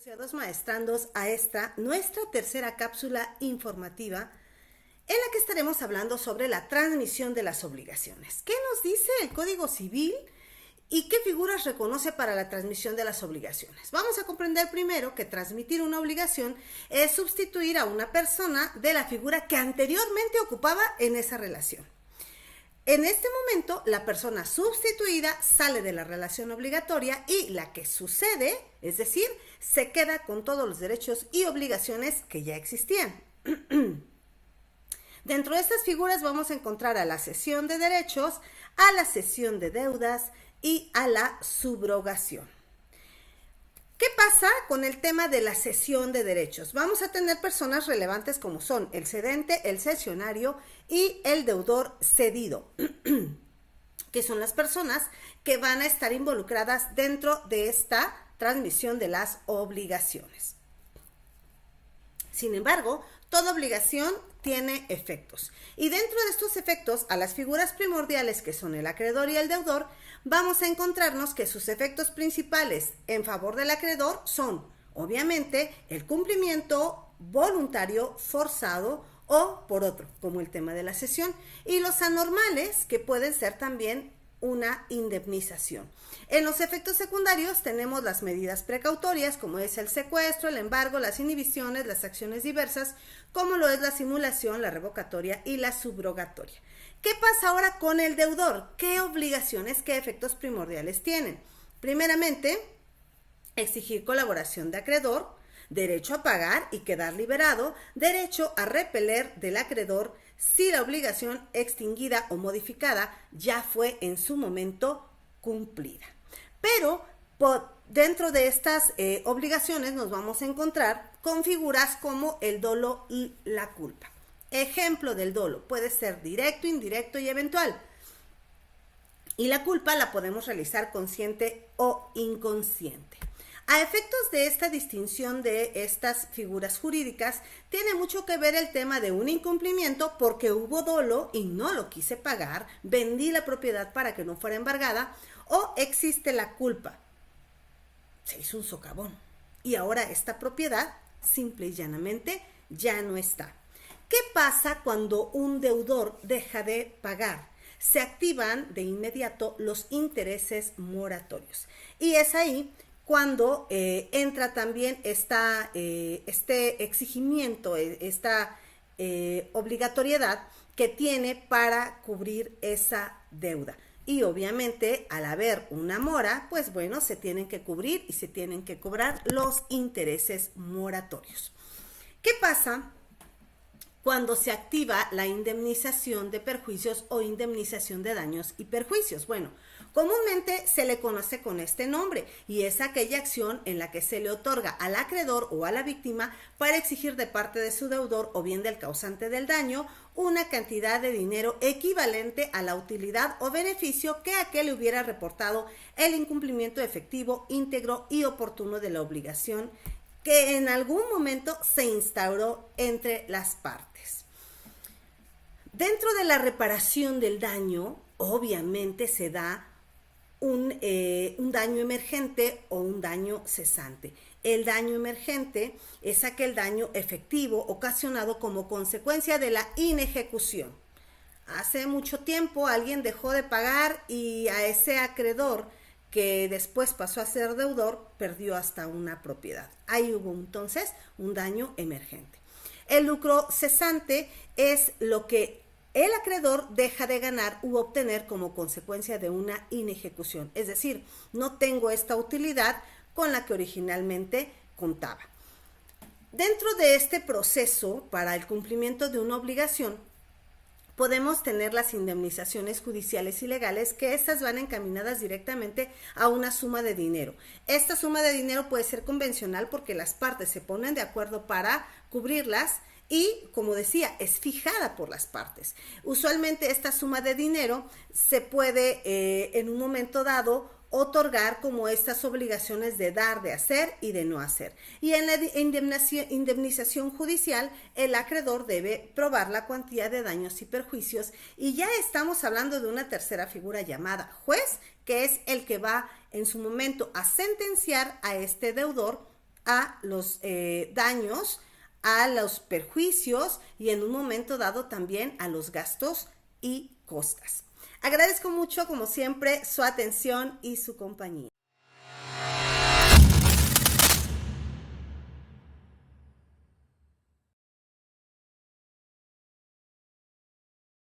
Asociados maestrandos a esta, nuestra tercera cápsula informativa, en la que estaremos hablando sobre la transmisión de las obligaciones. ¿Qué nos dice el Código Civil y qué figuras reconoce para la transmisión de las obligaciones? Vamos a comprender primero que transmitir una obligación es sustituir a una persona de la figura que anteriormente ocupaba en esa relación. En este momento, la persona sustituida sale de la relación obligatoria y la que sucede, es decir, se queda con todos los derechos y obligaciones que ya existían. Dentro de estas figuras vamos a encontrar a la cesión de derechos, a la cesión de deudas y a la subrogación. ¿Qué pasa con el tema de la cesión de derechos? Vamos a tener personas relevantes como son el cedente, el cesionario y el deudor cedido, que son las personas que van a estar involucradas dentro de esta transmisión de las obligaciones. Sin embargo, toda obligación tiene efectos. Y dentro de estos efectos, a las figuras primordiales que son el acreedor y el deudor, vamos a encontrarnos que sus efectos principales en favor del acreedor son, obviamente, el cumplimiento voluntario, forzado o por otro, como el tema de la cesión, y los anormales, que pueden ser también una indemnización. En los efectos secundarios tenemos las medidas precautorias, como es el secuestro, el embargo, las inhibiciones, las acciones diversas, como lo es la simulación, la revocatoria y la subrogatoria. ¿Qué pasa ahora con el deudor? ¿Qué obligaciones, qué efectos primordiales tienen? Primeramente, exigir colaboración de acreedor, derecho a pagar y quedar liberado, derecho a repeler del acreedor si la obligación extinguida o modificada ya fue en su momento cumplida. Pero dentro de estas obligaciones nos vamos a encontrar con figuras como el dolo y la culpa. Ejemplo del dolo puede ser directo, indirecto y eventual. Y la culpa la podemos realizar consciente o inconsciente. A efectos de esta distinción de estas figuras jurídicas, tiene mucho que ver el tema de un incumplimiento porque hubo dolo y no lo quise pagar, vendí la propiedad para que no fuera embargada, o existe la culpa. Se hizo un socavón y ahora esta propiedad simple y llanamente ya no está. ¿Qué pasa cuando un deudor deja de pagar? Se activan de inmediato los intereses moratorios y es ahí cuando entra también este exigimiento, esta obligatoriedad que tiene para cubrir esa deuda. Y obviamente al haber una mora, pues bueno, se tienen que cubrir y se tienen que cobrar los intereses moratorios. ¿Qué pasa cuando se activa la indemnización de perjuicios o indemnización de daños y perjuicios? Bueno, comúnmente se le conoce con este nombre y es aquella acción en la que se le otorga al acreedor o a la víctima para exigir de parte de su deudor o bien del causante del daño una cantidad de dinero equivalente a la utilidad o beneficio que aquel le hubiera reportado el incumplimiento efectivo, íntegro y oportuno de la obligación que en algún momento se instauró entre las partes. Dentro de la reparación del daño, obviamente se da un daño emergente o un daño cesante. El daño emergente es aquel daño efectivo ocasionado como consecuencia de la inejecución. Hace mucho tiempo alguien dejó de pagar y a ese acreedor que después pasó a ser deudor, perdió hasta una propiedad. Ahí hubo entonces un daño emergente. El lucro cesante es lo que el acreedor deja de ganar u obtener como consecuencia de una inejecución. Es decir, no tengo esta utilidad con la que originalmente contaba. Dentro de este proceso, para el cumplimiento de una obligación, podemos tener las indemnizaciones judiciales y legales, que estas van encaminadas directamente a una suma de dinero. Esta suma de dinero puede ser convencional porque las partes se ponen de acuerdo para cubrirlas y, como decía, es fijada por las partes. Usualmente esta suma de dinero se puede en un momento dado otorgar como estas obligaciones de dar, de hacer y de no hacer. Y en la indemnización judicial, el acreedor debe probar la cuantía de daños y perjuicios, y ya estamos hablando de una tercera figura llamada juez, que es el que va en su momento a sentenciar a este deudor a los daños, a los perjuicios y en un momento dado también a los gastos y costas. Agradezco mucho, como siempre, su atención y su compañía.